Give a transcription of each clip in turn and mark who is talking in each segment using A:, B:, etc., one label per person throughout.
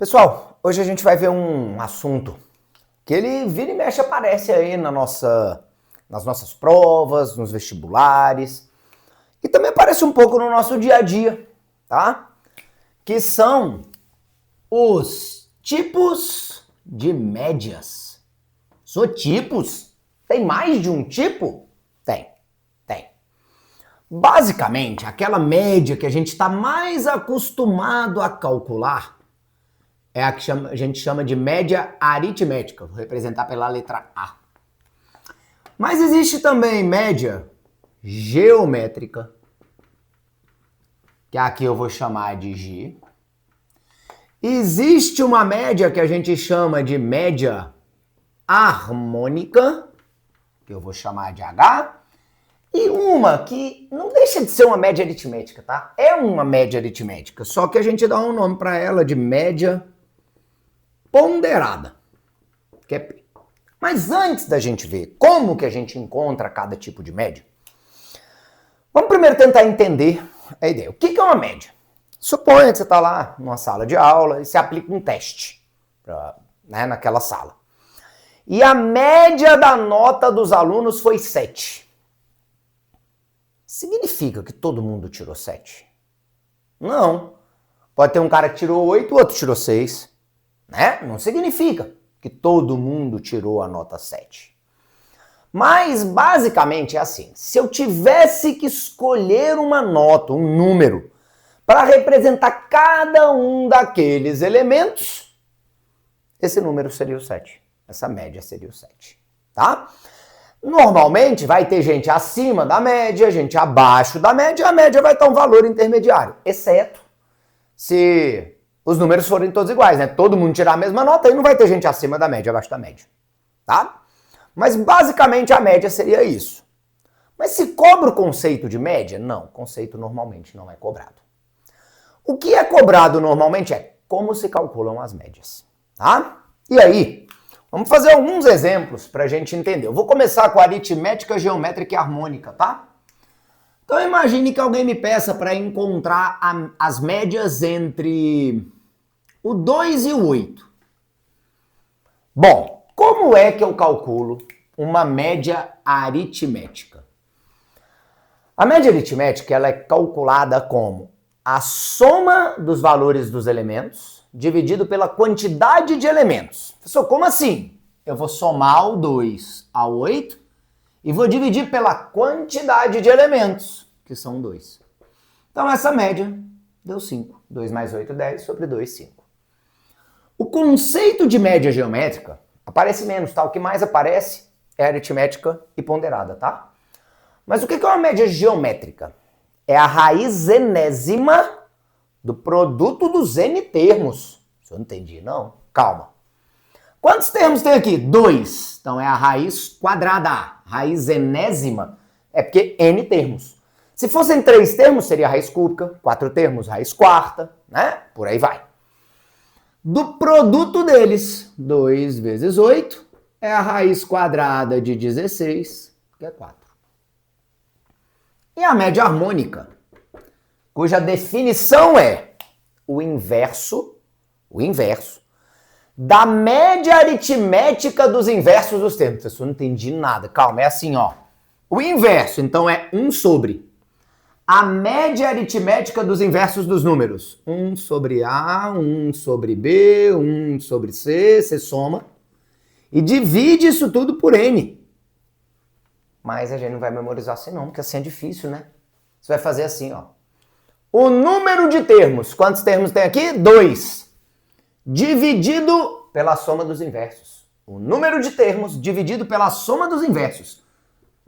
A: Pessoal, hoje a gente vai ver um assunto que ele vira e mexe, aparece aí nas nossas provas, nos vestibulares e também aparece um pouco no nosso dia a dia, tá? Que são os tipos de médias. São tipos? Tem mais de um tipo? Tem. Basicamente, aquela média que a gente está mais acostumado a calcular é a que a gente chama de média aritmética. Vou representar pela letra A. Mas existe também média geométrica, que aqui eu vou chamar de G. Existe uma média que a gente chama de média harmônica, que eu vou chamar de H. E uma que não deixa de ser uma média aritmética, tá? É uma média aritmética, só que a gente dá um nome para ela de média ponderada, que é P. Mas antes da gente ver como que a gente encontra cada tipo de média, vamos primeiro tentar entender a ideia. O que é uma média? Suponha que você está lá numa sala de aula e você aplica um teste naquela sala. E a média da nota dos alunos foi 7. Significa que todo mundo tirou 7? Não. Pode ter um cara que tirou 8 e o outro tirou 6. Né? Não significa que todo mundo tirou a nota 7. Mas, basicamente, é assim. Se eu tivesse que escolher uma nota, um número, para representar cada um daqueles elementos, esse número seria o 7. Essa média seria o 7. Tá? Normalmente vai ter gente acima da média, gente abaixo da média, a média vai estar um valor intermediário, exceto se os números forem todos iguais, né? Todo mundo tirar a mesma nota, aí não vai ter gente acima da média, abaixo da média, tá? Mas basicamente a média seria isso. Mas se cobra o conceito de média? Não, o conceito normalmente não é cobrado. O que é cobrado normalmente é como se calculam as médias, tá? E aí, vamos fazer alguns exemplos para a gente entender. Eu vou começar com a aritmética, geométrica e harmônica, tá? Então imagine que alguém me peça para encontrar as médias entre o 2 e o 8. Bom, como é que eu calculo uma média aritmética? A média aritmética ela é calculada como a soma dos valores dos elementos dividido pela quantidade de elementos. Professor, como assim? Eu vou somar o 2 ao 8 e vou dividir pela quantidade de elementos, que são 2. Então essa média deu 5. 2 mais 8, 10, sobre 2, 5. O conceito de média geométrica aparece menos, tá? O que mais aparece é aritmética e ponderada, tá? Mas o que é uma média geométrica? É a raiz enésima do produto dos n termos. Se eu não entendi, não? Calma. Quantos termos tem aqui? 2. Então é a raiz quadrada. Raiz enésima é porque n termos. Se fossem 3 termos, seria raiz cúbica. 4 termos, raiz quarta, né? Por aí vai. Do produto deles, 2 vezes 8 é a raiz quadrada de 16, que é 4. E a média harmônica, cuja definição é o inverso da média aritmética dos inversos dos termos. Professor, não entendi nada. Calma, é assim, ó. O inverso, então, é 1 sobre a média aritmética dos inversos dos números. 1 sobre A, 1 sobre B, 1 sobre C, você soma e divide isso tudo por N. Mas a gente não vai memorizar assim não, porque assim é difícil, né? Você vai fazer assim, ó. O número de termos, quantos termos tem aqui? 2. Dividido pela soma dos inversos. O número de termos dividido pela soma dos inversos.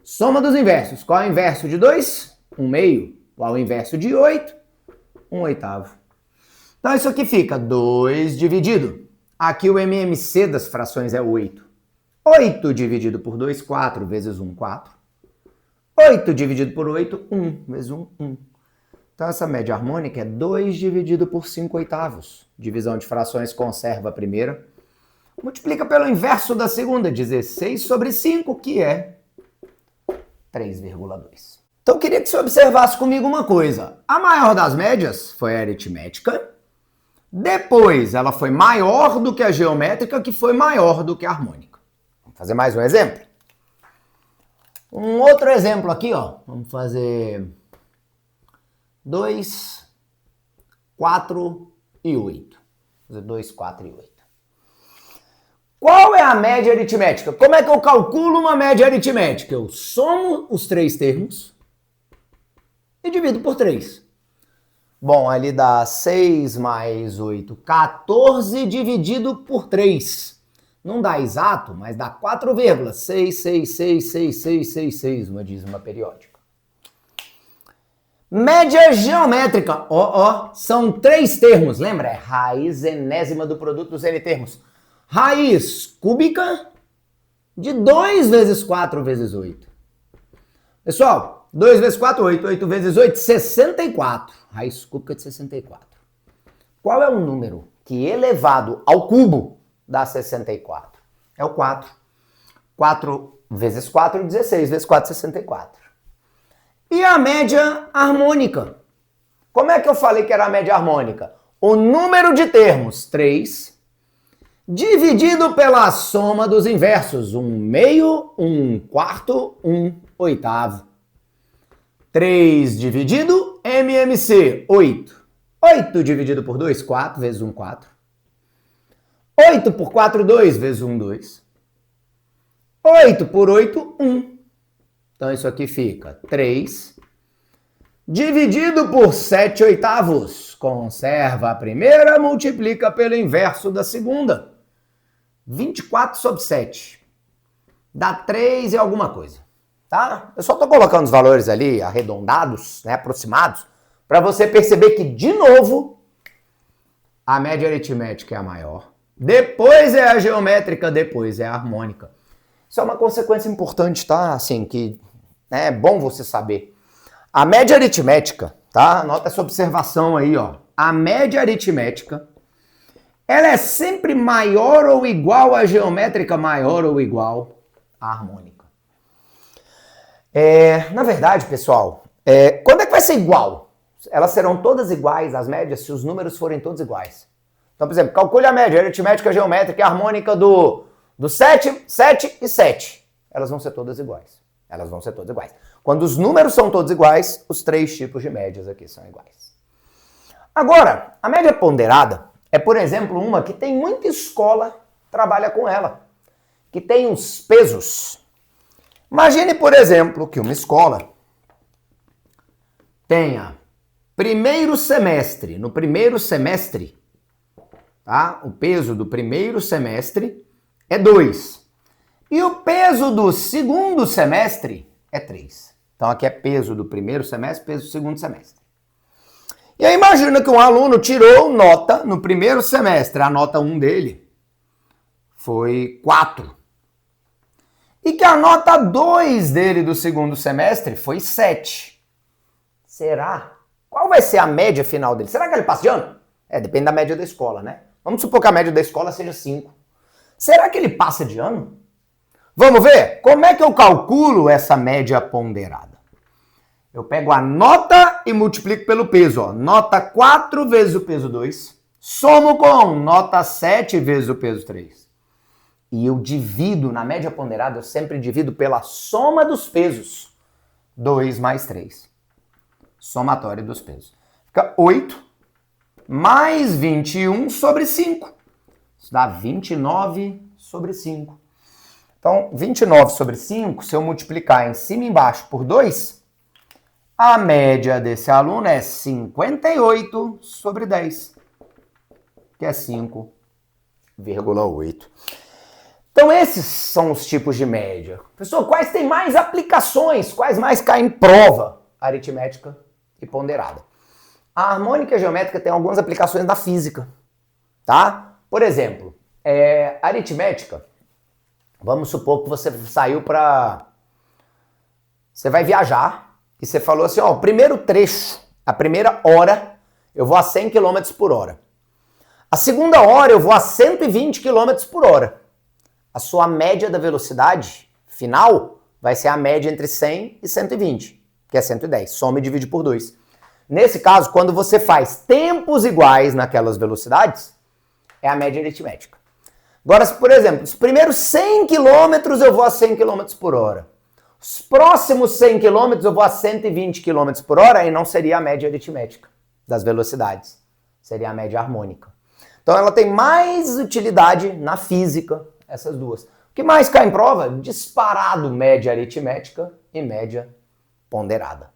A: Soma dos inversos. Qual é o inverso de 2? 1 meio. Qual é o inverso de 8? 1 oitavo. Então isso aqui fica 2 dividido. Aqui o MMC das frações é 8. 8 dividido por 2, 4 vezes 1, 4. 8 dividido por 8, 1 vezes 1, 1. Então essa média harmônica é 2 dividido por 5 oitavos. Divisão de frações conserva a primeira. Multiplica pelo inverso da segunda, 16 sobre 5, que é 3,2. Então eu queria que você observasse comigo uma coisa. A maior das médias foi a aritmética, Depois, ela foi maior do que a geométrica, que foi maior do que a harmônica. Vamos fazer mais um exemplo? Um outro exemplo aqui, ó. Vamos fazer 2, 4 e 8. Vou fazer 2, 4 e 8. Qual é a média aritmética? Como é que eu calculo uma média aritmética? Eu somo os três termos e divido por 3. Bom, ali dá 6 mais 8, 14 dividido por 3. Não dá exato, mas dá 4,6666666, uma dízima periódica. Média geométrica. São 3 termos, lembra? É raiz enésima do produto dos n termos. Raiz cúbica de 2 vezes 4 vezes 8. Pessoal, 2 vezes 4, 8. 8 vezes 8, 64. Raiz cúbica de 64. Qual é o número que elevado ao cubo dá 64? É o 4. 4 vezes 4, 16 vezes 4, 64. E a média harmônica? Como é que eu falei que era a média harmônica? O número de termos, 3, dividido pela soma dos inversos, 1/2, 1/4, 1/8. 3 dividido, MMC, 8. 8 dividido por 2, 4 vezes 1, 4. 8 por 4, 2 vezes 1, 2. 8 por 8, 1. Então isso aqui fica 3 dividido por 7/8. Conserva a primeira, multiplica pelo inverso da segunda. 24 sobre 7. Dá 3 e alguma coisa. Tá? Eu só estou colocando os valores ali arredondados, né, aproximados, para você perceber que, de novo, a média aritmética é a maior. Depois é a geométrica, depois é a harmônica. Isso é uma consequência importante, tá? Assim, que é bom você saber. A média aritmética, tá? Anota essa observação aí, ó. A média aritmética, ela é sempre maior ou igual à geométrica, maior ou igual à harmônica. Na verdade, pessoal, quando é que vai ser igual? Elas serão todas iguais, as médias, se os números forem todos iguais. Então, por exemplo, calcule a média aritmética, geométrica e harmônica do 7, 7 e 7. Elas vão ser todas iguais. Elas vão ser todas iguais. Quando os números são todos iguais, os 3 tipos de médias aqui são iguais. Agora, a média ponderada é, por exemplo, uma que tem muita escola que trabalha com ela, que tem os pesos. Imagine, por exemplo, que uma escola tenha primeiro semestre. No primeiro semestre, tá? O peso do primeiro semestre é 2. E o peso do segundo semestre é 3. Então aqui é peso do primeiro semestre, peso do segundo semestre. E aí imagina que um aluno tirou nota no primeiro semestre. A nota 1 dele foi 4. E que a nota 2 dele do segundo semestre foi 7. Será? Qual vai ser a média final dele? Será que ele passa de ano? Depende da média da escola, né? Vamos supor que a média da escola seja 5. Será que ele passa de ano? Vamos ver? Como é que eu calculo essa média ponderada? Eu pego a nota e multiplico pelo peso. Ó. Nota 4 vezes o peso 2. Somo com nota 7 vezes o peso 3. E eu divido, na média ponderada, eu sempre divido pela soma dos pesos. 2 mais 3. Somatório dos pesos. Fica 8 mais 21 sobre 5. Isso dá 29 sobre 5. Então, 29 sobre 5, se eu multiplicar em cima e embaixo por 2, a média desse aluno é 58 sobre 10, que é 5,8. Então esses são os tipos de média. Pessoal, quais têm mais aplicações? Quais mais caem em prova? Aritmética e ponderada. A harmônica geométrica tem algumas aplicações da física, tá? Por exemplo, aritmética, vamos supor que você saiu para... Você vai viajar e você falou assim, ó, o primeiro trecho, a primeira hora, eu vou a 100 km por hora. A segunda hora eu vou a 120 km por hora. A sua média da velocidade final vai ser a média entre 100 e 120, que é 110. Soma e divide por 2. Nesse caso, quando você faz tempos iguais naquelas velocidades, é a média aritmética. Agora, por exemplo, os primeiros 100 km eu vou a 100 km por hora. Os próximos 100 km eu vou a 120 km por hora, aí não seria a média aritmética das velocidades. Seria a média harmônica. Então ela tem mais utilidade na física, essas duas. O que mais cai em prova? Disparado média aritmética e média ponderada.